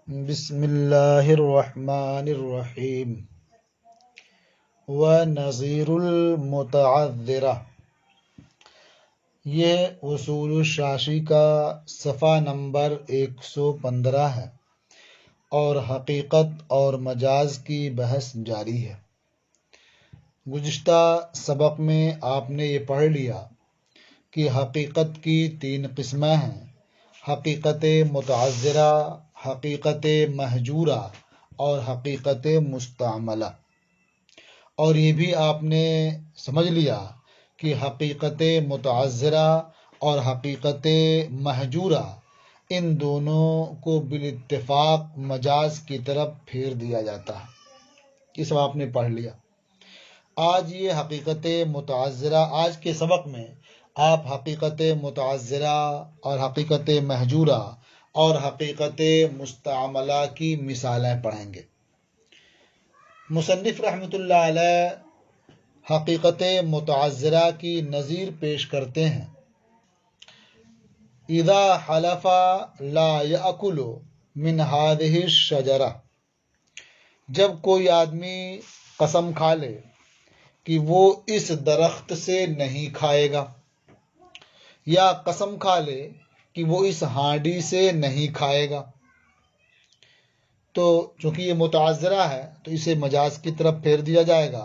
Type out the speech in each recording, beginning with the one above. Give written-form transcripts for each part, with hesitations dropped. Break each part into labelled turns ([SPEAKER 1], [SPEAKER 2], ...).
[SPEAKER 1] بسم اللہ الرحمن الرحیم ونظیر المتعذرہ، یہ اصول الشاشی کا صفحہ نمبر 115 ہے اور حقیقت اور مجاز کی بحث جاری ہے۔ گزشتہ سبق میں آپ نے یہ پڑھ لیا کہ حقیقت کی 3 قسمیں ہیں: حقیقت متعذرہ، حقیقت مہجورہ اور حقیقت مستعملہ۔ اور یہ بھی آپ نے سمجھ لیا کہ حقیقت متعذرہ اور حقیقت مہجورہ ان دونوں کو بالاتفاق مجاز کی طرف پھیر دیا جاتا ہے۔ یہ سب آپ نے پڑھ لیا۔ آج یہ حقیقت متعذرہ، آج کے سبق میں آپ حقیقت متعذرہ اور حقیقت مہجورہ اور حقیقت مستعملہ کی مثالیں پڑھیں گے۔ مصنف رحمۃ اللہ علیہ حقیقت متعذرہ کی نظیر پیش کرتے ہیں: اذا حلف لا یأکل من هذه الشجرہ، جب کوئی آدمی قسم کھا لے کہ وہ اس درخت سے نہیں کھائے گا، یا قسم کھا لے کہ وہ اس ہانڈی سے نہیں کھائے گا، تو چونکہ یہ متعذرہ ہے تو اسے مجاز کی طرف پھیر دیا جائے گا۔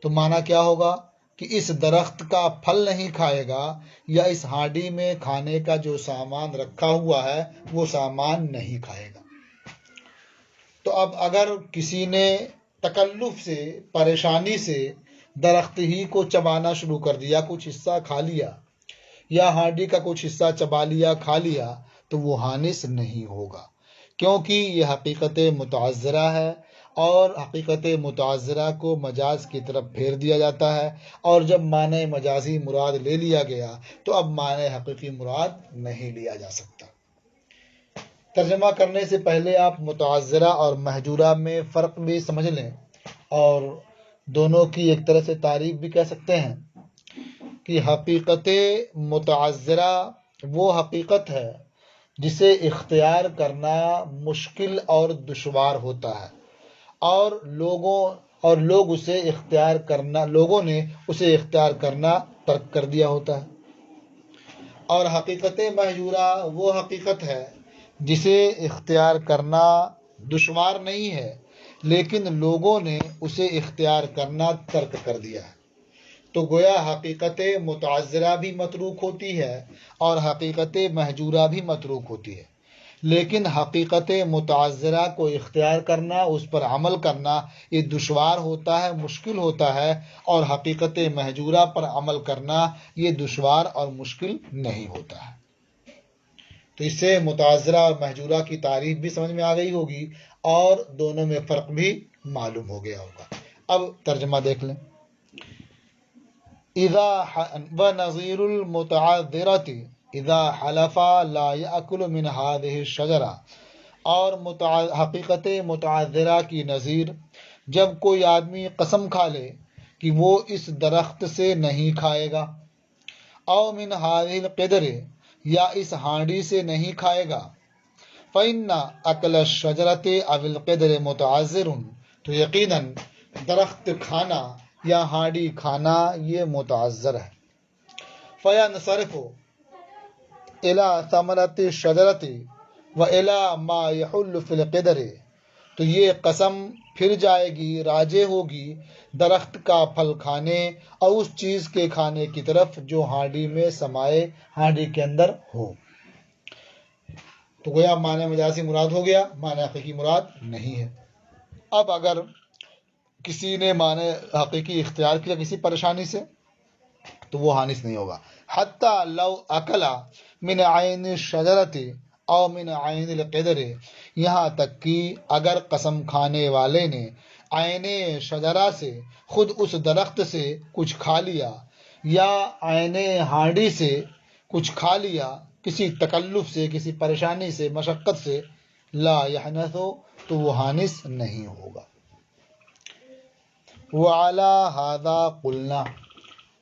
[SPEAKER 1] تو معنی کیا ہوگا کہ اس درخت کا پھل نہیں کھائے گا، یا اس ہانڈی میں کھانے کا جو سامان رکھا ہوا ہے وہ سامان نہیں کھائے گا۔ تو اب اگر کسی نے تکلف سے، پریشانی سے درخت ہی کو چبانا شروع کر دیا، کچھ حصہ کھا لیا، یا ہانڈی کا کچھ حصہ چبا لیا، کھا لیا، تو وہ حانث نہیں ہوگا، کیونکہ یہ حقیقت متعذرہ ہے اور حقیقت متعذرہ کو مجاز کی طرف پھیر دیا جاتا ہے، اور جب معنی مجازی مراد لے لیا گیا تو اب معنی حقیقی مراد نہیں لیا جا سکتا۔ ترجمہ کرنے سے پہلے آپ متعذرہ اور مہجورہ میں فرق بھی سمجھ لیں، اور دونوں کی ایک طرح سے تعریف بھی کہہ سکتے ہیں کہ حقیقت متعذرہ وہ حقیقت ہے جسے اختیار کرنا مشکل اور دشوار ہوتا ہے، اور لوگوں نے اسے اختیار کرنا ترک کر دیا ہوتا ہے۔ اور حقیقت مہجورہ وہ حقیقت ہے جسے اختیار کرنا دشوار نہیں ہے، لیکن لوگوں نے اسے اختیار کرنا ترک کر دیا ہے۔ تو گویا حقیقت متعذرہ بھی متروک ہوتی ہے اور حقیقت مہجورہ بھی متروک ہوتی ہے، لیکن حقیقت متعذرہ کو اختیار کرنا، اس پر عمل کرنا یہ دشوار ہوتا ہے، مشکل ہوتا ہے، اور حقیقت مہجورہ پر عمل کرنا یہ دشوار اور مشکل نہیں ہوتا ہے۔ تو اس سے متعذرہ اور مہجورہ کی تعریف بھی سمجھ میں آ گئی ہوگی اور دونوں میں فرق بھی معلوم ہو گیا ہوگا۔ اب ترجمہ دیکھ لیں: وَنَظِيرُ الْمُتَعَذِّرَةِ اِذَا حَلَفَ لَا يَأْكُلُ مِنْ هَذِهِ الشَّجَرَةِ، اور حقیقت متعذرہ کی نظیر جب کوئی آدمی قسم کھا لے کہ وہ اس درخت سے نہیں کھائے گا، او من هذه القدر، یا اس ہانڈی سے نہیں کھائے گا، فَإِنَّ أَكْلَ الشَّجَرَةِ أَوِ الْقِدْرِ مُتَعَذِّرٌ، تو یقیناً درخت کھانا یا ہانڈی کھانا یہ متعذر ہے۔ فَيَنْصَرِفُ إِلَى ثَمَرَةِ الشَّجَرَةِ وَإِلَى مَا يَحُلُّ فِي الْقِدْرِ، تو یہ قسم پھر جائے گی، راجع ہوگی درخت کا پھل کھانے اور اس چیز کے کھانے کی طرف جو ہانڈی میں سمائے، ہانڈی کے اندر ہو۔ تو گویا معنی مجازی مراد ہو گیا، معنی حقیقی مراد نہیں ہے۔ اب اگر کسی نے معنی حقیقی اختیار کیا کسی پریشانی سے تو وہ حانث نہیں ہوگا۔ حتی لو اکل من عین الشجرۃ او من عین القدر، یہاں تک کہ اگر قسم کھانے والے نے عین شجرہ سے، خود اس درخت سے کچھ کھا لیا، یا عین ہانڈی سے کچھ کھا لیا، کسی تکلف سے، کسی پریشانی سے، مشقت سے، لا یحنث، تو وہ حانث نہیں ہوگا۔ وعلی ھذا قلنا،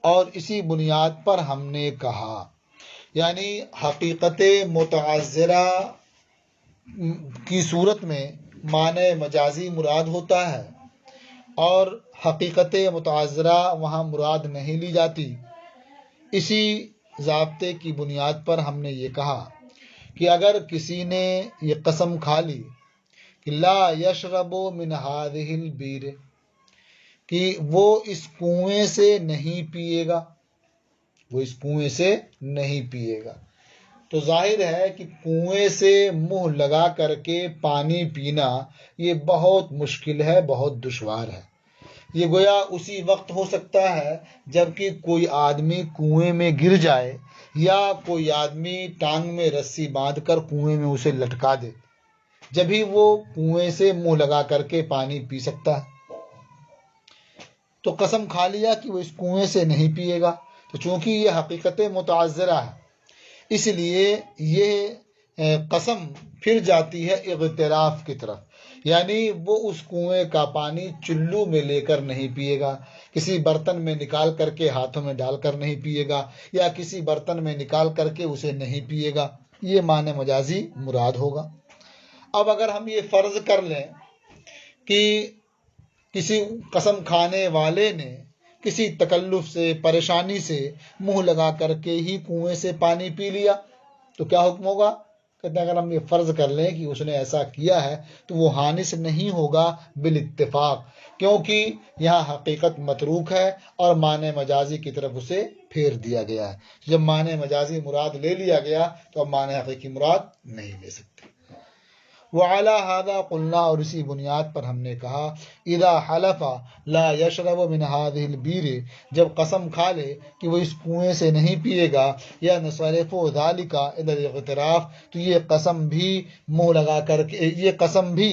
[SPEAKER 1] اور اسی بنیاد پر ہم نے کہا، یعنی حقیقت متعذرہ کی صورت میں معنی مجازی مراد ہوتا ہے اور حقیقت متعذرہ وہاں مراد نہیں لی جاتی۔ اسی ضابطے کی بنیاد پر ہم نے یہ کہا کہ اگر کسی نے یہ قسم کھا لی کہ لا یشرب من هذه البیر، کہ وہ اس کنویں سے نہیں پیے گا، وہ اس کنویں سے نہیں پیے گا، تو ظاہر ہے کہ کنویں سے منہ لگا کر کے پانی پینا یہ بہت مشکل ہے، بہت دشوار ہے۔ یہ گویا اسی وقت ہو سکتا ہے جب کہ کوئی آدمی کنویں میں گر جائے یا کوئی آدمی ٹانگ میں رسی باندھ کر کنویں میں اسے لٹکا دے، جبھی وہ کنویں سے منہ لگا کر کے پانی پی سکتا ہے۔ تو قسم کھا لیا کہ وہ اس کنویں سے نہیں پیے گا، تو چونکہ یہ حقیقت متعذرہ ہے اس لیے یہ قسم پھر جاتی ہے اغتراف کی طرف، یعنی وہ اس کنویں کا پانی چلو میں لے کر نہیں پیے گا، کسی برتن میں نکال کر کے ہاتھوں میں ڈال کر نہیں پیے گا، یا کسی برتن میں نکال کر کے اسے نہیں پیے گا، یہ معنی مجازی مراد ہوگا۔ اب اگر ہم یہ فرض کر لیں کہ کسی قسم کھانے والے نے کسی تکلف سے، پریشانی سے منہ لگا کر کے ہی کنویں سے پانی پی لیا، تو کیا حکم ہوگا؟ کہتے ہیں اگر ہم یہ فرض کر لیں کہ اس نے ایسا کیا ہے تو وہ حانث نہیں ہوگا بالاتفاق، کیونکہ یہاں حقیقت متروک ہے اور معنی مجازی کی طرف اسے پھیر دیا گیا ہے۔ جب معنی مجازی مراد لے لیا گیا تو اب معنی حقیقی مراد نہیں لے سکتے۔ وعلی هذا قلنا، اور اسی بنیاد پر ہم نے کہا اذا حلف لا یشرب من هذه البیر، جب قسم کھا لے کہ وہ اس کنویں سے نہیں پیے گا، یا نصرف ذلك الى الاغتراف، تو یہ قسم بھی منہ لگا کر کے، یہ قسم بھی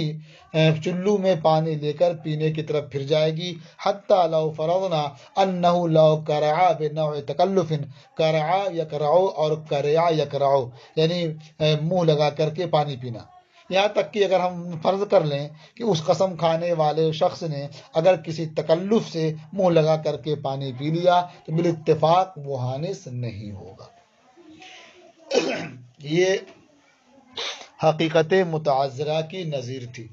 [SPEAKER 1] چلو میں پانی لے کر پینے کی طرف پھر جائے گی، حتی لو فرضنا انه لو کرع بنوع تکلف، کرع یکرع اور کرع یکرع یعنی منہ لگا کر کے پانی پینا، یہاں تک کہ اگر ہم فرض کر لیں کہ اس قسم کھانے والے شخص نے اگر کسی تکلف سے منہ لگا کر کے پانی پی لیا تو بالاتفاق وہ حانث نہیں ہوگا۔ یہ حقیقت متعذرہ کی نظیر تھی۔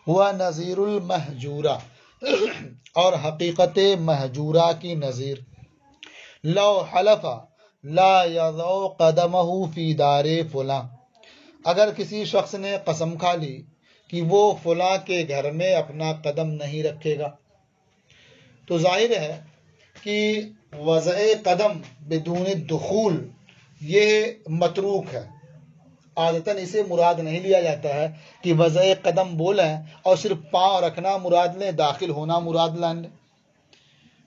[SPEAKER 1] وہ نظیر المحجورہ، اور حقیقت محجورہ کی نظیر، لو حلف لا یضع قدمہ فی دار فلاں، اگر کسی شخص نے قسم کھا لی کہ وہ فلاں کے گھر میں اپنا قدم نہیں رکھے گا، تو ظاہر ہے کہ وضع قدم بدون دخول یہ متروک ہے، عادتاً اسے مراد نہیں لیا جاتا ہے کہ وضع قدم بولیں اور صرف پاؤں رکھنا مراد لیں، داخل ہونا مراد لیں۔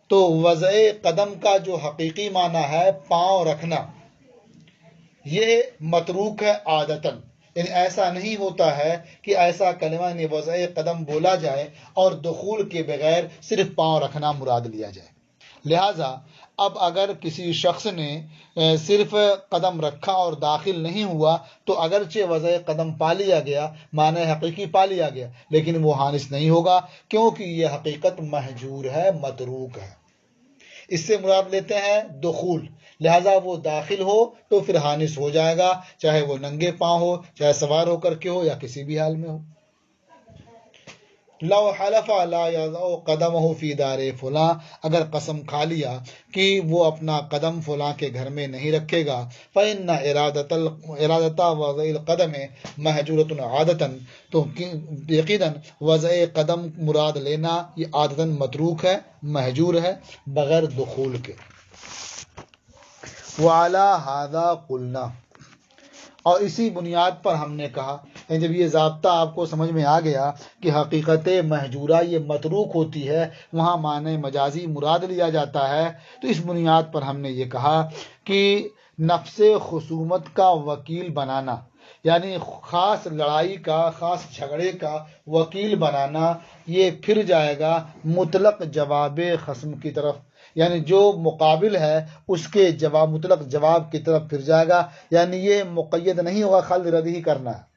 [SPEAKER 1] تو وضع قدم کا جو حقیقی معنی ہے پاؤں رکھنا، یہ متروک ہے عادتاً، یعنی ایسا نہیں ہوتا ہے کہ ایسا کلمہ یعنی وضع قدم بولا جائے اور دخول کے بغیر صرف پاؤں رکھنا مراد لیا جائے۔ لہٰذا اب اگر کسی شخص نے صرف قدم رکھا اور داخل نہیں ہوا تو اگرچہ وضع قدم پا لیا گیا، معنی حقیقی پا لیا گیا، لیکن وہ حانث نہیں ہوگا، کیونکہ یہ حقیقت محجور ہے، متروک ہے۔ اس سے مراد لیتے ہیں دخول، لہذا وہ داخل ہو تو پھر حانث ہو جائے گا، چاہے وہ ننگے پاؤں ہو، چاہے سوار ہو کر کے ہو، یا کسی بھی حال میں ہو۔ لو حلف لا یضع قدمہ فی دار فلاں، اگر قسم کھا لیا کہ وہ اپنا قدم فلاں کے گھر میں نہیں رکھے گا، فإن ارادۃ وضع القدم محجورۃ عادۃ، تو یقیناً وضع قدم مراد لینا یہ عادتاً متروک ہے، محجور ہے، بغیر دخول کے۔ وعلی ھذا قلنا، اور اسی بنیاد پر ہم نے کہا، جب یہ ضابطہ آپ کو سمجھ میں آ گیا کہ حقیقت محجورہ یہ متروک ہوتی ہے، وہاں معنی مجازی مراد لیا جاتا ہے، تو اس بنیاد پر ہم نے یہ کہا کہ نفس خصومت کا وکیل بنانا، یعنی خاص لڑائی کا، خاص جھگڑے کا وکیل بنانا، یہ پھر جائے گا مطلق جواب خصم کی طرف، یعنی جو مقابل ہے اس کے جواب، مطلق جواب کی طرف پھر جائے گا، یعنی یہ مقید نہیں ہوگا خلد رد ہی کرنا ہے۔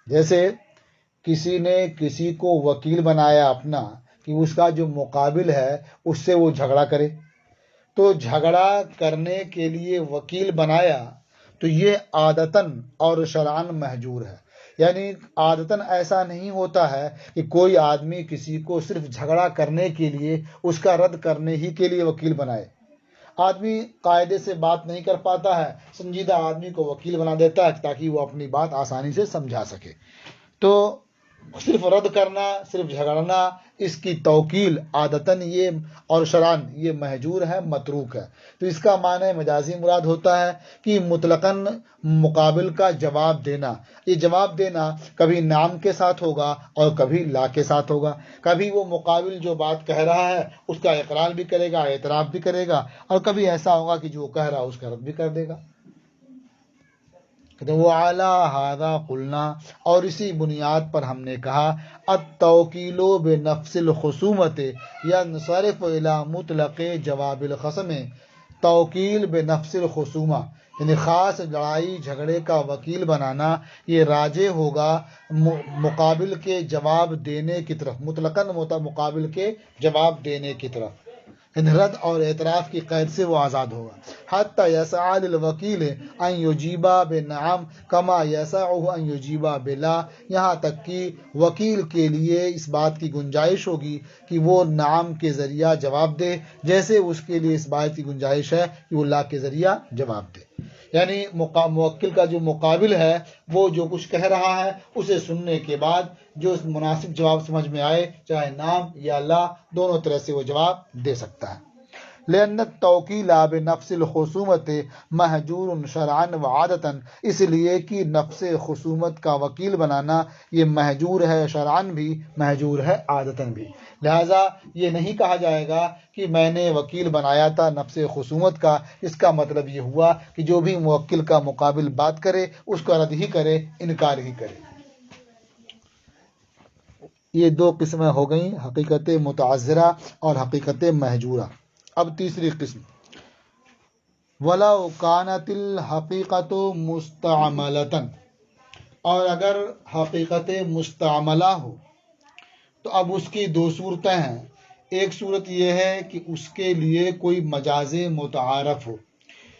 [SPEAKER 1] جیسے کسی نے کسی کو وکیل بنایا اپنا کہ اس کا جو مقابل ہے اس سے وہ جھگڑا کرے، تو جھگڑا کرنے کے لیے وکیل بنایا تو یہ عادتاً اور شرعاً محجور ہے. یعنی عادتاً ایسا نہیں ہوتا ہے کہ کوئی آدمی کسی کو صرف جھگڑا کرنے کے لیے، اس کا رد کرنے ہی کے لیے وکیل بنائے. آدمی قاعدے سے بات نہیں کر پاتا ہے، سنجیدہ آدمی کو وکیل بنا دیتا ہے تاکہ وہ اپنی بات آسانی سے سمجھا سکے. تو صرف رد کرنا، صرف جھگڑنا، اس کی توکیل عادتاً یہ اور شرعاً یہ محجور ہے، متروک ہے. تو اس کا معنی مجازی مراد ہوتا ہے کہ مطلقاً مقابل کا جواب دینا. یہ جواب دینا کبھی نام کے ساتھ ہوگا اور کبھی لا کے ساتھ ہوگا. کبھی وہ مقابل جو بات کہہ رہا ہے اس کا اقرار بھی کرے گا، اعتراف بھی کرے گا، اور کبھی ایسا ہوگا کہ جو کہہ رہا ہے اس کا رد بھی کر دے گا. وَعَلَىٰ هَٰذَا قُلْنَا، اور اسی بنیاد پر ہم نے کہا، التوکیل بنفس الخصومت ینصرف الی مطلق جواب الخصم. توکیل بنفس الخصومہ یعنی خاص لڑائی جھگڑے کا وکیل بنانا، یہ راجع ہوگا مقابل کے جواب دینے کی طرف، مطلقاً مقابل کے جواب دینے کی طرف. رد اور اعتراف کی قید سے وہ آزاد ہوگا. حتی یسعی للوکیل ان یجیب بنعم کما یسعہ ان یجیب بلا، یہاں تک کہ وکیل کے لیے اس بات کی گنجائش ہوگی کہ وہ نعم کے ذریعہ جواب دے، جیسے اس کے لیے اس بات کی گنجائش ہے کہ وہ لا کے ذریعہ جواب دے. یعنی موکل کا جو مقابل ہے وہ جو کچھ کہہ رہا ہے اسے سننے کے بعد جو مناسب جواب سمجھ میں آئے، چاہے نام یا لا، دونوں طرح سے وہ جواب دے سکتا ہے. لأن التوکیل بنفس الخصومت محجور شرعا وعادتا، اس لیے کہ نفس خصومت کا وکیل بنانا یہ محجور ہے، شرعاً بھی محجور ہے، عادتاً بھی. لہٰذا یہ نہیں کہا جائے گا کہ میں نے وکیل بنایا تھا نفس خصومت کا، اس کا مطلب یہ ہوا کہ جو بھی موکل کا مقابل بات کرے اس کو رد ہی کرے، انکار ہی کرے. یہ دو قسمیں ہو گئیں، حقیقت متعذرہ اور حقیقت محجورہ. اب تیسری قسم، وَلَوْ كَانَتِ الْحَقِيقَةُ مُسْتَعْمَلَةً، اور اگر حقیقت مستعملہ ہو تو اب اس کی دو صورتیں ہیں. ایک صورت یہ ہے کہ اس کے لیے کوئی مجاز متعارف ہو،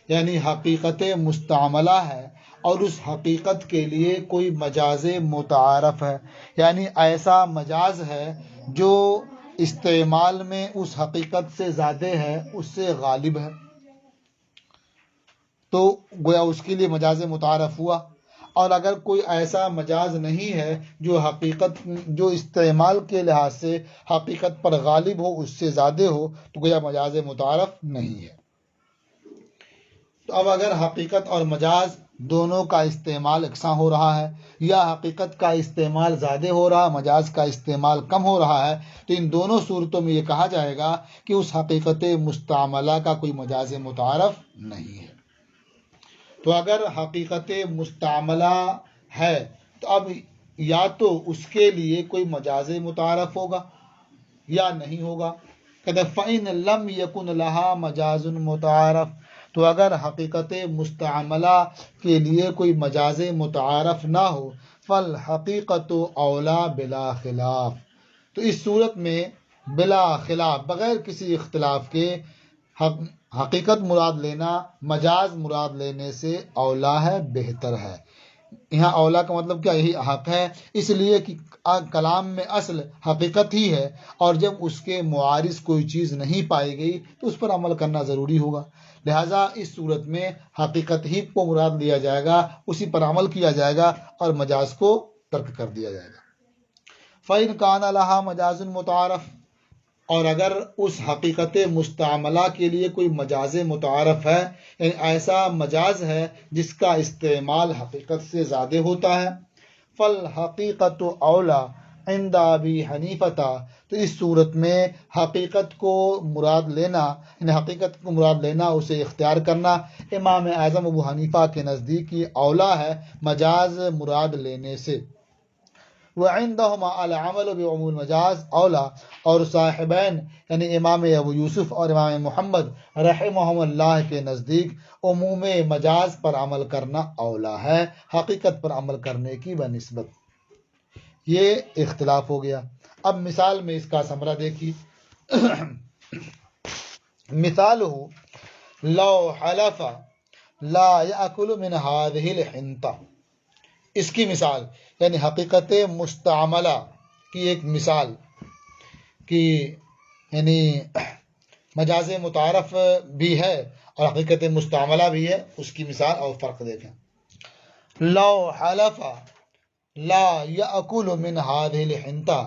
[SPEAKER 1] یعنی حقیقت مستعملہ ہے اور اس حقیقت کے لیے کوئی مجاز متعارف ہے، یعنی ایسا مجاز ہے جو استعمال میں اس حقیقت سے زیادہ ہے، اس سے غالب ہے، تو گویا اس کے لیے مجاز متعارف ہوا. اور اگر کوئی ایسا مجاز نہیں ہے جو حقیقت جو استعمال کے لحاظ سے حقیقت پر غالب ہو، اس سے زیادہ ہو، تو گویا مجاز متعارف نہیں ہے. تو اب اگر حقیقت اور مجاز دونوں کا استعمال یکساں ہو رہا ہے، یا حقیقت کا استعمال زیادہ ہو رہا ہے، مجاز کا استعمال کم ہو رہا ہے، تو ان دونوں صورتوں میں یہ کہا جائے گا کہ اس حقیقت مستعملہ کا کوئی مجاز متعارف نہیں ہے. تو اگر حقیقت مستعملہ ہے تو اب یا تو اس کے لیے کوئی مجاز متعارف ہوگا یا نہیں ہوگا. کہتے فَإِن لَمْ يَكُنْ لَهَا مَجَازٌ مُتَعَارَف، تو اگر حقیقت مستعملہ کے لیے کوئی مجاز متعارف نہ ہو، فَالْحَقِيقَةُ أَوْلَى بِلَا خِلَافٍ، تو اس صورت میں بلا خلاف، بغیر کسی اختلاف کے، حقیقت مراد لینا مجاز مراد لینے سے اولا ہے، بہتر ہے. یہاں اولا کا مطلب کیا؟ یہی حق ہے، اس لیے کہ کلام میں اصل حقیقت ہی ہے، اور جب اس کے معارض کوئی چیز نہیں پائی گئی تو اس پر عمل کرنا ضروری ہوگا. لہٰذا اس صورت میں حقیقت ہی کو مراد لیا جائے گا، اسی پر عمل کیا جائے گا اور مجاز کو ترک کر دیا جائے گا. فَإِنْ كَانَ لَهَا مَجَازٌ مُتَعَارَف، اور اگر اس حقیقت مستعملہ کے لیے کوئی مجاز متعارف ہے، یعنی ایسا مجاز ہے جس کا استعمال حقیقت سے زیادہ ہوتا ہے، فَالْحَقِيقَةُ أَوْلَى عِنْدَ أَبِي حَنِیفَةَ، تو اس صورت میں حقیقت کو مراد لینا، یعنی حقیقت کو مراد لینا، اسے اختیار کرنا امام اعظم ابو حنیفہ کے نزدیک یہ اولا ہے مجاز مراد لینے سے. وَعِنْدَهُمَا الْعَمَلُ بِعُمُومِ الْمَجَاز أَوْلَى، اور صاحبین یعنی امام ابو یوسف اور امام محمد رحمہم اللہ کے نزدیک عموم مجاز پر عمل کرنا اولا ہے حقیقت پر عمل کرنے کی بنسبت. یہ اختلاف ہو گیا. اب مثال میں اس کا ثمرہ دیکھیے. مثال ہو لو حلف لا یأکل من هذه الحنطہ، اس کی مثال یعنی حقیقت مستعملہ کی ایک مثال کی، یعنی مجاز متعارف بھی ہے اور حقیقت مستعملہ بھی ہے، اس کی مثال اور فرق دیکھیں۔ لو حلف لا یأکل من هذه الحنطہ،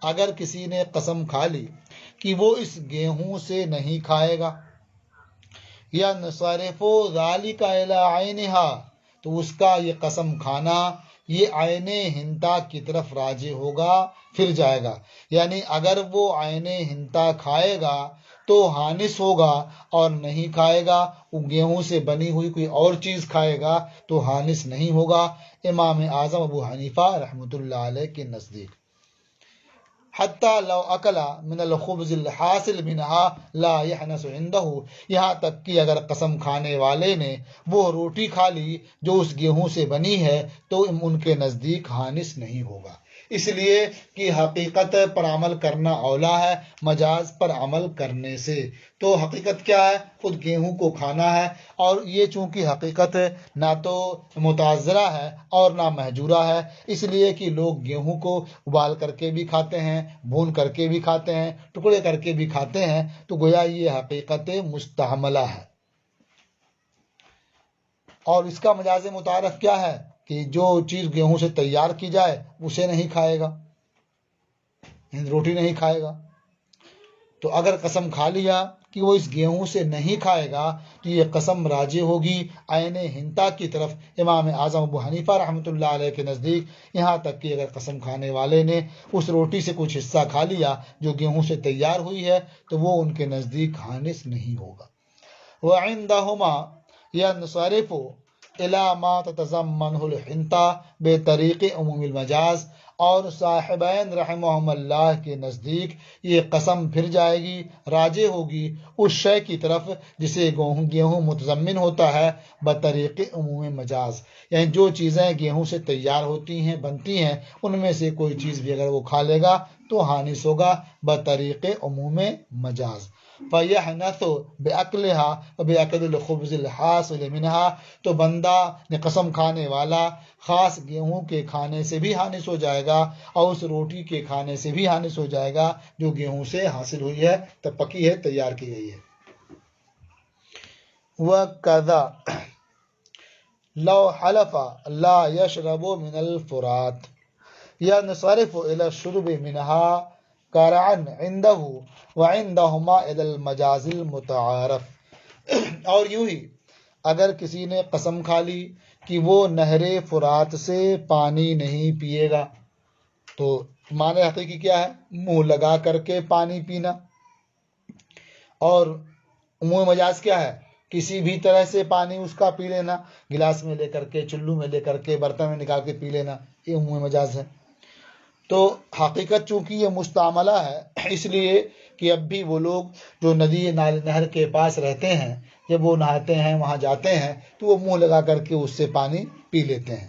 [SPEAKER 1] اگر کسی نے قسم کھا لی کہ وہ اس گیہوں سے نہیں کھائے گا، ینصرف ذلک الی عینہا، تو اس کا یہ قسم کھانا یہ عین ہنتا کی طرف راجع ہوگا، پھر جائے گا، یعنی اگر وہ عین ہنتا کھائے گا تو حانس ہوگا، اور نہیں کھائے گا، وہ گیہوں سے بنی ہوئی کوئی اور چیز کھائے گا تو حانس نہیں ہوگا، امام اعظم ابو حنیفہ رحمۃ اللہ علیہ کے نزدیک۔ حتی لو اکلا من الخبز الحاصل منها لا یحنس عنده، یہاں تک کہ اگر قسم کھانے والے نے وہ روٹی کھا لی جو اس گیہوں سے بنی ہے تو ان کے نزدیک حانس نہیں ہوگا، اس لیے کہ حقیقت پر عمل کرنا اولا ہے مجاز پر عمل کرنے سے۔ تو حقیقت کیا ہے؟ خود گیہوں کو کھانا ہے، اور یہ چونکہ حقیقت نہ تو متعذرہ ہے اور نہ محجورہ ہے، اس لیے کہ لوگ گیہوں کو ابال کر کے بھی کھاتے ہیں، بھون کر کے بھی کھاتے ہیں، ٹکڑے کر کے بھی کھاتے ہیں، تو گویا یہ حقیقت مستعملہ ہے۔ اور اس کا مجاز متعارف کیا ہے کہ جو چیز گیہوں سے تیار کی جائے اسے نہیں کھائے گا، روٹی نہیں کھائے گا۔ تو اگر قسم کھا لیا کہ وہ اس گیہوں سے نہیں کھائے گا تو یہ قسم راجع ہوگی عین ہنتا کی طرف، امام اعظم ابو حنیفہ رحمۃ اللہ علیہ کے نزدیک، یہاں تک کہ اگر قسم کھانے والے نے اس روٹی سے کچھ حصہ کھا لیا جو گیہوں سے تیار ہوئی ہے تو وہ ان کے نزدیک حانس نہیں ہوگا۔ وَعِندَهُمَا يَنصَرِفُ إِلَى مَا تَتَضَمَّنُهُ الْحِنطَةُ بِطَرِيقِ عموم المجاز، اور صاحبین رحمہم اللہ کے نزدیک یہ قسم پھر جائے گی، راجع ہوگی اس شے کی طرف جسے گیہوں متضمن ہوتا ہے بطریق عموم مجاز، یعنی جو چیزیں گیہوں سے تیار ہوتی ہیں بنتی ہیں ان میں سے کوئی چیز بھی اگر وہ کھا لے گا تو حانس ہوگا بطریق عموم مجاز۔ فَيَحْنَثُ بِأَكْلِهَا وَبِأَكْلِ الْخُبْزِ الْحَاصِلِ مِنْهَا، تو بندہ نے قسم کھانے والا خاص گیہوں کے کھانے سے بھی حانس ہو جائے گا اور اس روٹی کے کھانے سے بھی حانس ہو جائے گا جو گیہوں سے حاصل ہوئی ہے، تب پکی ہے، تیار کی گئی ہے۔ وَكَذَا لَوْ حَلَفَ لَا يَشْرَبُ مِنَ الْفُرَاتِ يَنْصَرِفُ إِلَى الشُّرْبِ مِنْهَا كَرْعًا عِنْدَهُ وَعِنْدَهُمَا إِلَى الْمَجَازِ الْمُتَعَارَفِ، اور یوں ہی اگر کسی نے قسم کھا لی کہ وہ نہر فرات سے پانی نہیں پیے گا، تو معنی حقیقی کیا ہے؟ منہ لگا کر کے پانی پینا، اور عموم مجاز کیا ہے؟ کسی بھی طرح سے پانی اس کا پی لینا، گلاس میں لے کر کے، چلو میں لے کر کے، برتن میں نکال کے پی لینا، یہ عموم مجاز ہے۔ تو حقیقت چونکہ یہ مستعملہ ہے، اس لیے کہ اب بھی وہ لوگ جو ندی نہر کے پاس رہتے ہیں جب وہ نہاتے ہیں وہاں جاتے ہیں تو وہ منہ لگا کر کے اس سے پانی پی لیتے ہیں،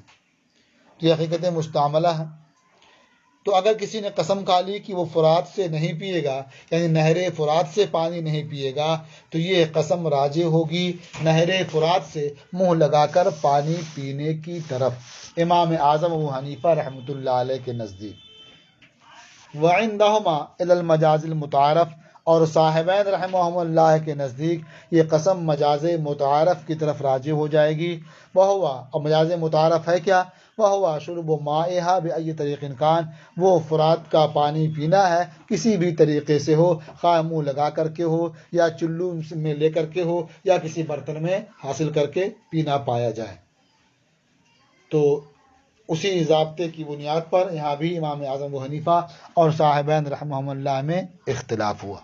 [SPEAKER 1] تو یہ حقیقت مستعملہ ہے۔ تو اگر کسی نے قسم کھا لی کہ وہ فرات سے نہیں پیے گا، یعنی نہر فرات سے پانی نہیں پیے گا، تو یہ قسم راجع ہوگی نہر فرات سے منہ لگا کر پانی پینے کی طرف، امام اعظم ابو حنیفہ رحمۃ اللہ علیہ کے نزدیک۔ وَعِنْدَهُمَا إِلَى الْمَجَازِ الْمُتَعَارَفِ، اور صاحبین رحمہم اللہ کے نزدیک یہ قسم مجاز متعارف کی طرف راجع ہو جائے گی۔ وَهُوَ، اور مجاز متعارف ہے کیا؟ وَهُوَ شُرْبُ مَائِهَا بِأَيِّ طَرِيقٍ كَانَ، وہ فرات کا پانی پینا ہے کسی بھی طریقے سے ہو، خواہ منہ لگا کر کے ہو یا چلو میں لے کر کے ہو یا کسی برتن میں حاصل کر کے پینا پایا جائے۔ تو اسی ضابطے کی بنیاد پر یہاں بھی امام اعظم ابو حنیفہ اور صاحبین رحمہم اللہ میں اختلاف ہوا۔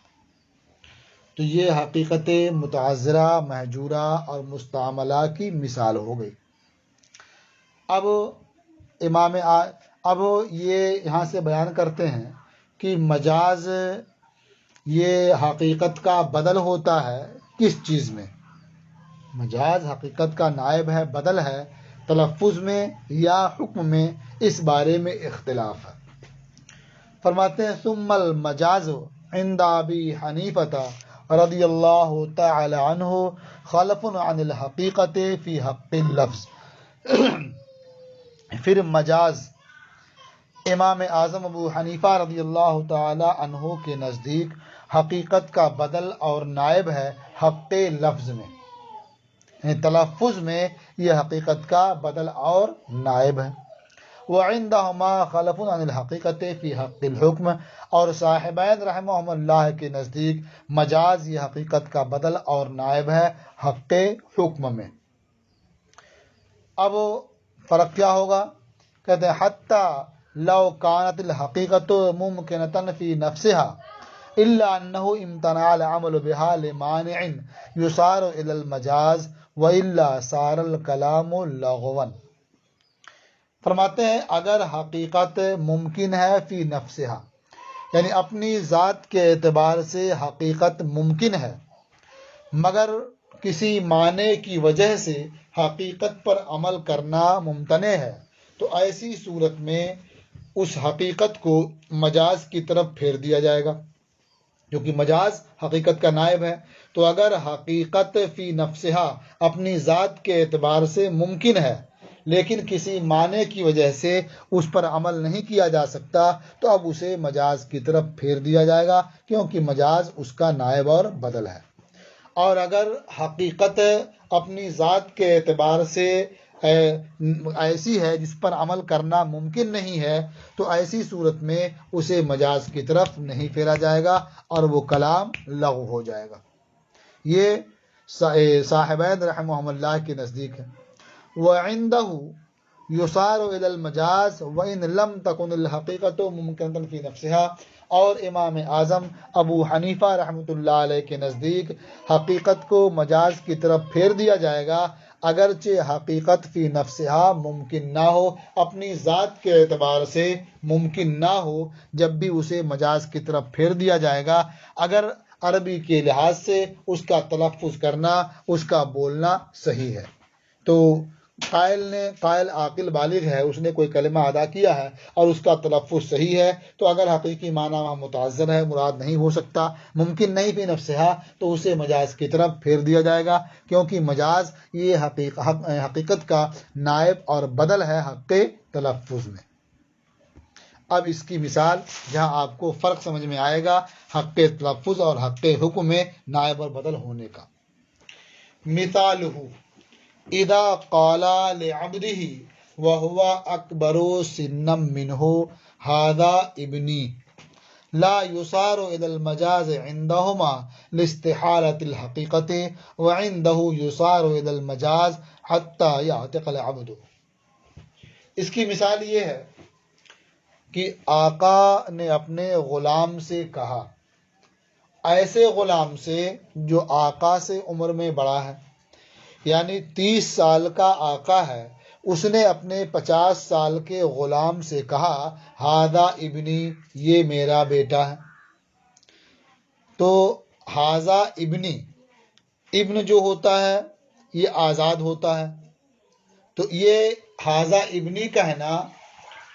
[SPEAKER 1] تو یہ حقیقت متعذرہ، محجورہ اور مستعملہ کی مثال ہو گئی۔ اب یہ یہاں سے بیان کرتے ہیں کہ مجاز یہ حقیقت کا بدل ہوتا ہے کس چیز میں؟ مجاز حقیقت کا نائب ہے، بدل ہے، تلفظ میں یا حکم میں، اس بارے میں اختلاف ہے۔ فرماتے ہیں ثم المجاز عند ابی حنیفہ رضی اللہ تعالی عنہ خلف عن الحقیقت فی حق اللفظ. پھر مجاز، امام اعظم ابو حنیفہ رضی اللہ تعالی عنہ کے نزدیک حقیقت کا بدل اور نائب ہے حق لفظ میں، یعنی تلفظ میں یہ حقیقت کا بدل اور نائب ہے. وعندهما خلف عن الحقیقت فی حق الحکم، اور صاحبین رحمہم اللہ کے نزدیک مجاز یہ حقیقت کا بدل اور نائب ہے حق حکم میں. اب فرق کیا ہوگا؟ کہتے ہیں حتی لو کانت الحقیقت ممکنۃ فی نفسها الا انه امتنع العمل بها لمانع یصار الى المجاز والا صار الکلام لغوا. فرماتے ہیں اگر حقیقت ممکن ہے فی نفسها، یعنی اپنی ذات کے اعتبار سے حقیقت ممکن ہے، مگر کسی معنی کی وجہ سے حقیقت پر عمل کرنا ممتنع ہے، تو ایسی صورت میں اس حقیقت کو مجاز کی طرف پھیر دیا جائے گا، کیونکہ مجاز حقیقت کا نائب ہے. تو اگر حقیقت فی نفسها اپنی ذات کے اعتبار سے ممکن ہے لیکن کسی معنی کی وجہ سے اس پر عمل نہیں کیا جا سکتا، تو اب اسے مجاز کی طرف پھیر دیا جائے گا، کیونکہ مجاز اس کا نائب اور بدل ہے. اور اگر حقیقت اپنی ذات کے اعتبار سے ایسی ہے جس پر عمل کرنا ممکن نہیں ہے، تو ایسی صورت میں اسے مجاز کی طرف نہیں پھیرا جائے گا اور وہ کلام لغو ہو جائے گا. یہ صاحبین رحمہم اللہ کے نزدیک ہے. وعنده یصار الی المجاز وان لم تکن الحقیقت ممکنۃ فی نفسها، اور امام اعظم ابو حنیفہ رحمۃ اللہ علیہ کے نزدیک حقیقت کو مجاز کی طرف پھیر دیا جائے گا اگرچہ حقیقت فی نفسها ممکن نہ ہو، اپنی ذات کے اعتبار سے ممکن نہ ہو، جب بھی اسے مجاز کی طرف پھیر دیا جائے گا اگر عربی کے لحاظ سے اس کا تلفظ کرنا، اس کا بولنا صحیح ہے. تو قائل عاقل بالغ ہے، اس نے کوئی کلمہ ادا کیا ہے اور اس کا تلفظ صحیح ہے، تو اگر حقیقی معنی وہاں متعذر ہے، مراد نہیں ہو سکتا، ممکن نہیں فی نفسہا، تو اسے مجاز کی طرف پھیر دیا جائے گا، کیونکہ مجاز یہ حقیقت کا نائب اور بدل ہے حق تلفظ میں. اب اس کی مثال جہاں آپ کو فرق سمجھ میں آئے گا حق تلفظ اور حق حکم میں نائب اور بدل ہونے کا. مثالہ اذا قال لعبده وهو اکبر سنا منه هذا ابنی لا يصار الى المجاز عندهما لاستحالة الحقيقة وعنده يصار الى المجاز حتى يعتق العبد. اس کی مثال یہ ہے کہ آقا نے اپنے غلام سے کہا، ایسے غلام سے جو آقا سے عمر میں بڑا ہے، یعنی 30 سال کا آقا ہے، اس نے اپنے 50 سال کے غلام سے کہا ہاذا ابنی، یہ میرا بیٹا ہے. تو ہاذا ابنی، ابن جو ہوتا ہے یہ آزاد ہوتا ہے، تو یہ ہاذا ابنی کہنا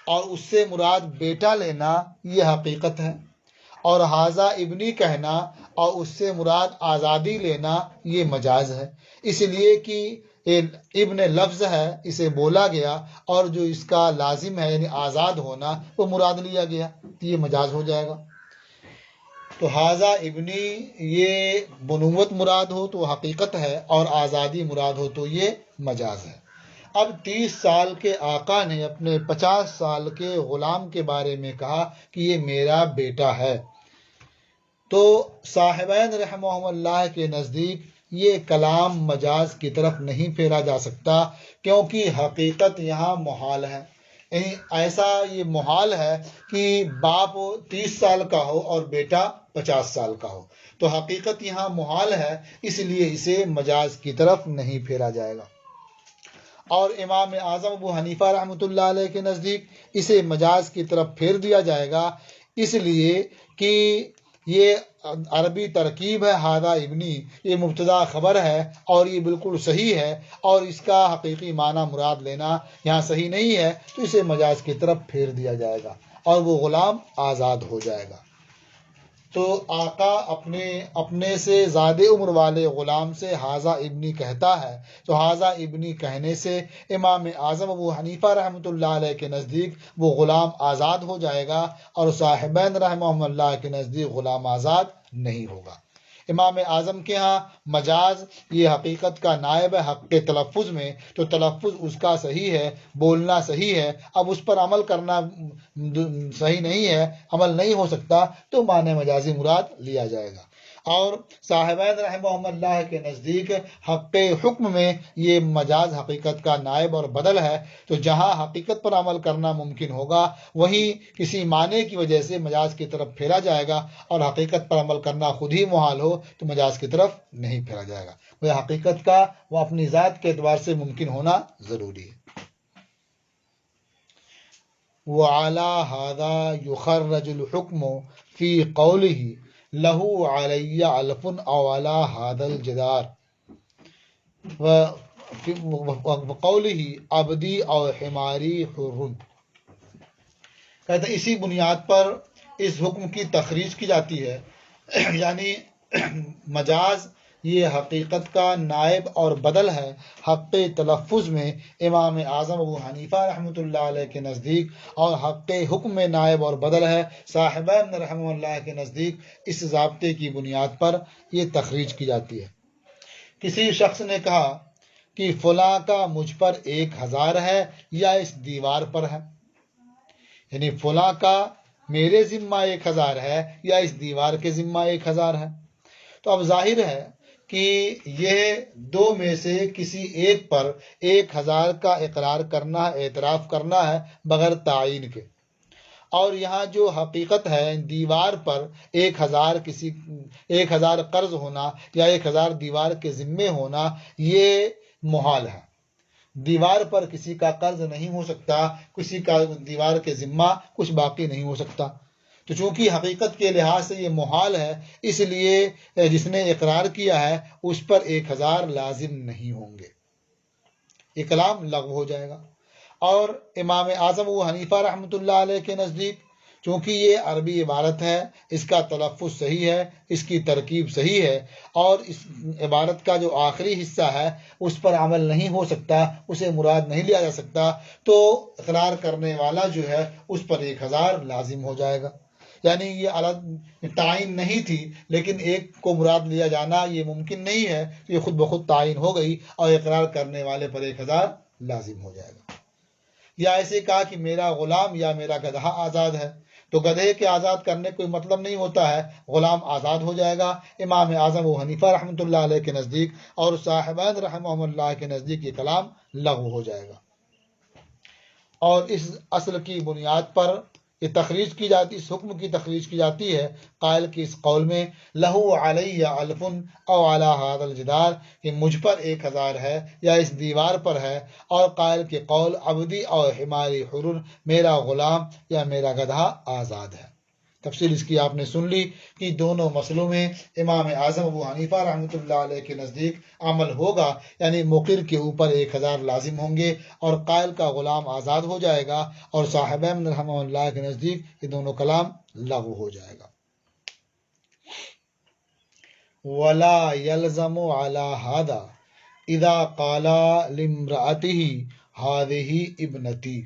[SPEAKER 1] اور اس سے مراد بیٹا لینا یہ حقیقت ہے، اور ہاذا ابنی کہنا اور اس سے مراد آزادی لینا یہ مجاز ہے. اس لیے کہ ابن لفظ ہے، اسے بولا گیا، اور جو اس کا لازم ہے یعنی آزاد ہونا وہ مراد لیا گیا، تو یہ مجاز ہو جائے گا. تو ہاذا ابنی یہ بنوت مراد ہو تو حقیقت ہے، اور آزادی مراد ہو تو یہ مجاز ہے. اب 30 سال کے آقا نے اپنے 50 سال کے غلام کے بارے میں کہا کہ یہ میرا بیٹا ہے، تو صاحبین رحمہم اللہ کے نزدیک یہ کلام مجاز کی طرف نہیں پھیرا جا سکتا، کیونکہ حقیقت یہاں محال ہے. ایسا یہ محال ہے کہ باپ 30 سال کا ہو اور بیٹا 50 سال کا ہو، تو حقیقت یہاں محال ہے، اس لیے اسے مجاز کی طرف نہیں پھیرا جائے گا. اور امام اعظم ابو حنیفہ رحمۃ اللہ علیہ کے نزدیک اسے مجاز کی طرف پھیر دیا جائے گا، اس لیے کہ یہ عربی ترکیب ہے ہاذا ابنی، یہ مبتدا خبر ہے اور یہ بالکل صحیح ہے، اور اس کا حقیقی معنی مراد لینا یہاں صحیح نہیں ہے، تو اسے مجاز کی طرف پھیر دیا جائے گا اور وہ غلام آزاد ہو جائے گا. تو آقا اپنے سے زیادہ عمر والے غلام سے حاذا ابنی کہتا ہے، تو حاذا ابنی کہنے سے امام اعظم ابو حنیفہ رحمۃ اللہ علیہ کے نزدیک وہ غلام آزاد ہو جائے گا، اور صاحبین رحمہ اللہ کے نزدیک غلام آزاد نہیں ہوگا۔ امام اعظم کے ہاں مجاز یہ حقیقت کا نائب ہے حق تلفظ میں، تو تلفظ اس کا صحیح ہے، بولنا صحیح ہے، اب اس پر عمل کرنا صحیح نہیں ہے، عمل نہیں ہو سکتا، تو معنی مجازی مراد لیا جائے گا۔ اور صاحبین رحمہ اللہ کے نزدیک حق حکم میں یہ مجاز حقیقت کا نائب اور بدل ہے، تو جہاں حقیقت پر عمل کرنا ممکن ہوگا وہیں کسی معنی کی وجہ سے مجاز کی طرف پھیرا جائے گا، اور حقیقت پر عمل کرنا خود ہی محال ہو تو مجاز کی طرف نہیں پھیرا جائے گا۔ وہ حقیقت کا وہ اپنی ذات کے اعتبار سے ممکن ہونا ضروری ہے۔ وعلى هذا يخرج الحكم في قوله له علي علف او على هذا الجدار وقوله عبدی او حماری حر، کہتے ہیں اسی بنیاد پر اس حکم کی تخریج کی جاتی ہے، یعنی مجاز یہ حقیقت کا نائب اور بدل ہے حق تلفظ میں امام اعظم ابو حنیفہ رحمۃ اللہ علیہ کے نزدیک، اور حق حکم میں نائب اور بدل ہے صاحبین رحمہ اللہ کے نزدیک۔ اس ضابطے کی بنیاد پر یہ تخریج کی جاتی ہے۔ کسی شخص نے کہا کہ فلاں کا مجھ پر 1000 ہے یا اس دیوار پر ہے، یعنی فلاں کا میرے ذمہ 1000 ہے یا اس دیوار کے ذمہ 1000 ہے، تو اب ظاہر ہے کہ یہ دو میں سے کسی ایک پر 1000 کا اقرار کرنا، اعتراف کرنا ہے بغیر تعین کے، اور یہاں جو حقیقت ہے دیوار پر 1000 قرض ہونا یا 1000 دیوار کے ذمے ہونا یہ محال ہے۔ دیوار پر کسی کا قرض نہیں ہو سکتا، کسی کا دیوار کے ذمہ کچھ باقی نہیں ہو سکتا، تو چونکہ حقیقت کے لحاظ سے یہ محال ہے، اس لیے جس نے اقرار کیا ہے اس پر 1000 لازم نہیں ہوں گے، یہ کلام لغو ہو جائے گا۔ اور امام اعظم ابو حنیفہ رحمۃ اللہ علیہ کے نزدیک چونکہ یہ عربی عبارت ہے، اس کا تلفظ صحیح ہے، اس کی ترکیب صحیح ہے، اور اس عبارت کا جو آخری حصہ ہے اس پر عمل نہیں ہو سکتا، اسے مراد نہیں لیا جا سکتا، تو اقرار کرنے والا جو ہے اس پر 1000 لازم ہو جائے گا۔ یعنی یہ الگ تعین نہیں تھی، لیکن ایک کو مراد لیا جانا یہ ممکن نہیں ہے، تو یہ خود بخود تعین ہو گئی اور اقرار کرنے والے پر 1000 لازم ہو جائے گا۔ یا ایسے کہا کہ میرا غلام یا میرا گدھا آزاد ہے، تو گدھے کے آزاد کرنے کوئی مطلب نہیں ہوتا ہے، غلام آزاد ہو جائے گا۔ امام اعظم و حنیفہ رحمۃ اللہ علیہ کے نزدیک اور صاحبین رحمہ اللہ کے نزدیک یہ کلام لغو ہو جائے گا، اور اس اصل کی بنیاد پر یہ تخریج کی جاتی، اس حکم کی تخریج کی جاتی ہے قائل کی اس قول میں لہو علی الف او علی ھذا الجدار، کہ مجھ پر 1000 ہے یا اس دیوار پر ہے، اور قائل کے قول عبدی اور حماری حرر، میرا غلام یا میرا گدھا آزاد ہے۔ تفصیل اس کی آپ نے سن لی کہ دونوں مسئلوں میں امام اعظم ابو حنیفہ رحمۃ اللہ علیہ کے نزدیک عمل ہوگا، یعنی مقر کے اوپر 1000 لازم ہوں گے اور قائل کا غلام آزاد ہو جائے گا، اور صاحبین رحمہ اللہ کے نزدیک یہ دونوں کلام لغو ہو جائے گا۔ ولا يلزم على هذا اذا قال لامرأته هذه ابنتي،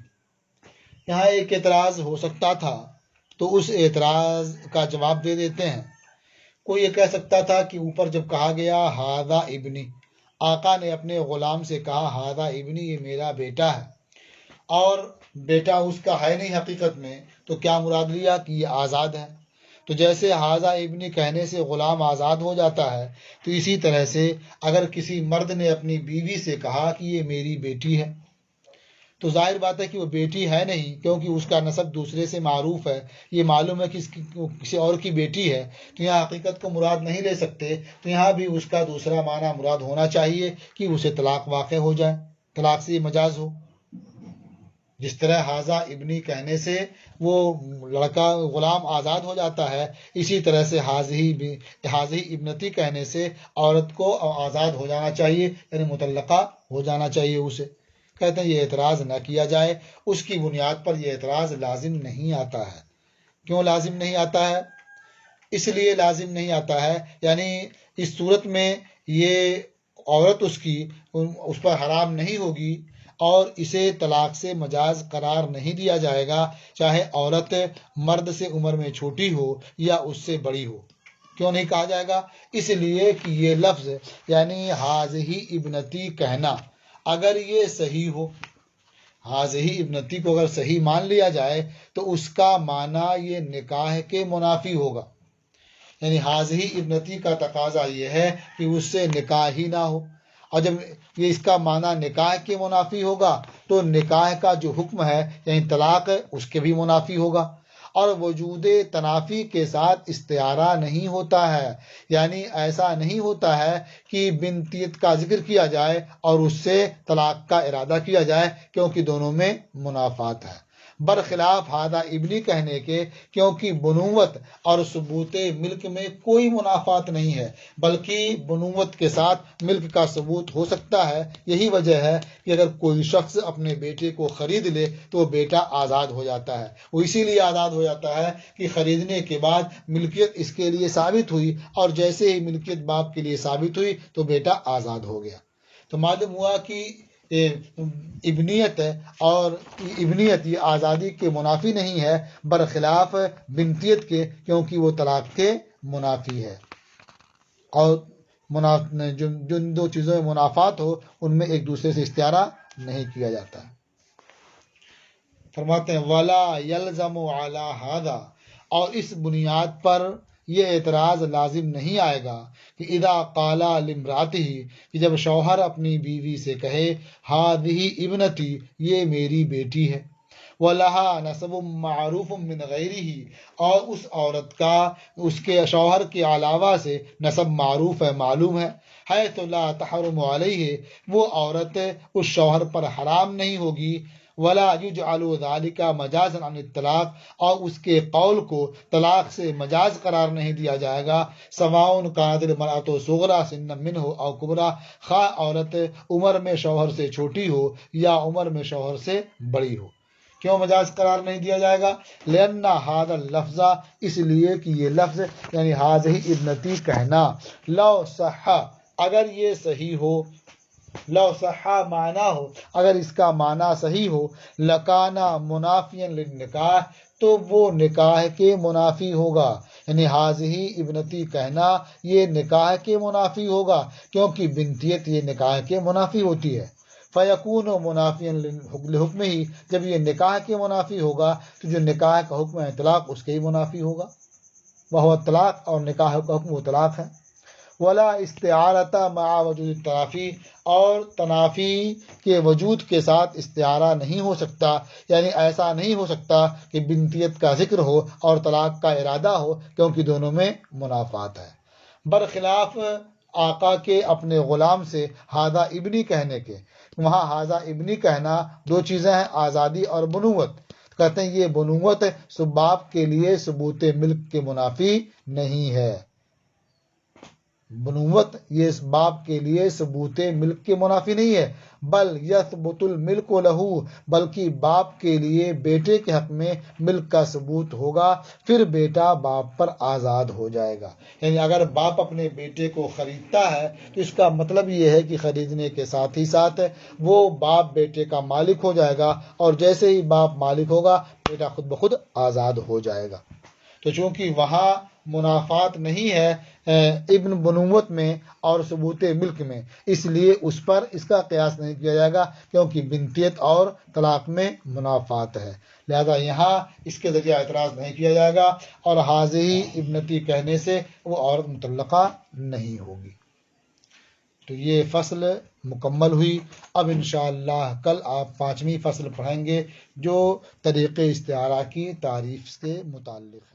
[SPEAKER 1] یہاں ایک اعتراض ہو سکتا تھا تو اس اعتراض کا جواب دے دیتے ہیں۔ کوئی یہ کہہ سکتا تھا کہ اوپر جب کہا گیا ہاذا ابنی، آقا نے اپنے غلام سے کہا ہاذا ابنی، یہ میرا بیٹا ہے، اور بیٹا اس کا ہے نہیں حقیقت میں، تو کیا مراد لیا کہ یہ آزاد ہے؟ تو جیسے ہاذا ابنی کہنے سے غلام آزاد ہو جاتا ہے، تو اسی طرح سے اگر کسی مرد نے اپنی بیوی سے کہا کہ یہ میری بیٹی ہے، تو ظاہر بات ہے کہ وہ بیٹی ہے نہیں، کیونکہ اس کا نسب دوسرے سے معروف ہے، یہ معلوم ہے کہ کسی اور کی بیٹی ہے، تو یہاں حقیقت کو مراد نہیں لے سکتے، تو یہاں بھی اس کا دوسرا معنی مراد ہونا چاہیے کہ اسے طلاق واقع ہو جائے، طلاق سے یہ مجاز ہو۔ جس طرح ہاذا ابنی کہنے سے وہ لڑکا غلام آزاد ہو جاتا ہے، اسی طرح سے حاضی ابنتی کہنے سے عورت کو آزاد ہو جانا چاہیے، یعنی مطلقہ ہو جانا چاہیے اسے۔ کہتے ہیں یہ اعتراض نہ کیا جائے، اس کی بنیاد پر یہ اعتراض لازم نہیں آتا ہے۔ کیوں لازم نہیں آتا ہے؟ اس لیے لازم نہیں آتا ہے، یعنی اس صورت میں یہ عورت اس پر حرام نہیں ہوگی اور اسے طلاق سے مجاز قرار نہیں دیا جائے گا، چاہے عورت مرد سے عمر میں چھوٹی ہو یا اس سے بڑی ہو۔ کیوں نہیں کہا جائے گا؟ اس لیے کہ یہ لفظ یعنی حاضہی ابنتی کہنا اگر یہ صحیح ہو، حاضہی ابنتی کو اگر صحیح مان لیا جائے تو اس کا معنی یہ نکاح کے منافی ہوگا، یعنی حاضہی ابنتی کا تقاضا یہ ہے کہ اس سے نکاح ہی نہ ہو، اور جب یہ اس کا معنی نکاح کے منافی ہوگا تو نکاح کا جو حکم ہے یعنی طلاق اس کے بھی منافی ہوگا، اور وجود تنافی کے ساتھ استعارہ نہیں ہوتا ہے، یعنی ایسا نہیں ہوتا ہے کہ بنتیت کا ذکر کیا جائے اور اس سے طلاق کا ارادہ کیا جائے، کیونکہ دونوں میں منافات ہے، برخلاف ہادہ ابنی کہنے کے، کیونکہ بنوت اور ثبوت ملک میں کوئی منافات نہیں ہے، بلکہ بنوت کے ساتھ ملک کا ثبوت ہو سکتا ہے۔ یہی وجہ ہے کہ اگر کوئی شخص اپنے بیٹے کو خرید لے تو وہ بیٹا آزاد ہو جاتا ہے، وہ اسی لیے آزاد ہو جاتا ہے کہ خریدنے کے بعد ملکیت اس کے لیے ثابت ہوئی، اور جیسے ہی ملکیت باپ کے لیے ثابت ہوئی تو بیٹا آزاد ہو گیا۔ تو معلوم ہوا کہ ابنیت اور ابنیت یہ آزادی کے منافی نہیں ہے، برخلاف بنتیت کے، کیونکہ وہ طلاق کے منافی ہے، اور جن دو چیزوں میں منافات ہو ان میں ایک دوسرے سے استعارہ نہیں کیا جاتا۔ فرماتے ہیں ولا یلزم علی ھذا، اور اس بنیاد پر یہ اعتراض لازم نہیں آئے گا کہ اذا قال لامرأتہ، کہ جب شوہر اپنی بیوی سے کہے ھذہ ابنتی، یہ میری بیٹی ہے، وَلَهَا نَسَبٌ مَعْرُوفٌ مِّنْ غَيْرِهِ، اور اس عورت کا اس کے شوہر کے علاوہ سے نسب معروف ہے، معلوم ہے، حَيْثُ لَا تَحْرُمُ عَلَيْهِ، وہ عورت اس شوہر پر حرام نہیں ہوگی، وَلَا يُجْعَلُ ذَلِكَ مَجَازًا عَنِ الطلاق، اور اس کے قول کو طلاق سے مجاز قرار نہیں دیا جائے گا، سواء كانت المرأة صغرى سنا منه أو كبرى، خواہ عورت عمر میں شوہر سے چھوٹی ہو یا عمر میں شوہر سے بڑی ہو۔ کیوں مجاز قرار نہیں دیا جائے گا؟ لأن هذا اللفظ، اس لیے کہ یہ لفظ یعنی هذه ابنتی کہنا، لو صح، اگر یہ صحیح ہو، لو صح معنی ہو، اگر اس کا معنی صحیح ہو، لکانا منافیا للنکاح، تو وہ نکاح کے منافی ہوگا، یعنی هذه ابنتی کہنا یہ نکاح کے منافی ہوگا، کیونکہ بنتیت یہ نکاح کے منافی ہوتی ہے۔ فیکون منافیا لحکم ہی، جب یہ نکاح کے منافی ہوگا تو جو نکاح کا حکم ہے طلاق اس کے ہی منافی ہوگا، وہ طلاق، اور نکاح کا حکم وہ طلاق ہے۔ ولا استعارۃ مع وجود التنافی، اور تنافی کے وجود کے ساتھ استعارہ نہیں ہو سکتا، یعنی ایسا نہیں ہو سکتا کہ بنتیت کا ذکر ہو اور طلاق کا ارادہ ہو، کیونکہ دونوں میں منافات ہے، برخلاف آقا کے اپنے غلام سے ہادہ ابنی کہنے کے۔ وہاں ہادہ ابنی کہنا دو چیزیں ہیں، آزادی اور بنوت، کہتے ہیں یہ بنوت باپ کے لیے ثبوت ملک کے منافی نہیں ہے، بنوت یہ اس باپ کے لیے ثبوت ملک کے منافی نہیں ہے، بل یثبت الملک لہو، بلکہ باپ کے لیے بیٹے کے حق میں ملک کا ثبوت ہوگا، پھر بیٹا باپ پر آزاد ہو جائے گا۔ یعنی اگر باپ اپنے بیٹے کو خریدتا ہے تو اس کا مطلب یہ ہے کہ خریدنے کے ساتھ ہی ساتھ وہ باپ بیٹے کا مالک ہو جائے گا، اور جیسے ہی باپ مالک ہوگا بیٹا خود بخود آزاد ہو جائے گا۔ تو چونکہ وہاں منافات نہیں ہے ابن بنوت میں اور ثبوت ملک میں، اس لیے اس پر اس کا قیاس نہیں کیا جائے گا، کیونکہ بنتیت اور طلاق میں منافات ہے، لہذا یہاں اس کے ذریعہ اعتراض نہیں کیا جائے گا، اور حاضی ابنتی کہنے سے وہ عورت مطلقہ نہیں ہوگی۔ تو یہ فصل مکمل ہوئی۔ اب انشاءاللہ کل آپ 5ویں فصل پڑھیں گے جو طریق استعارہ کی تعریف سے متعلق ہے۔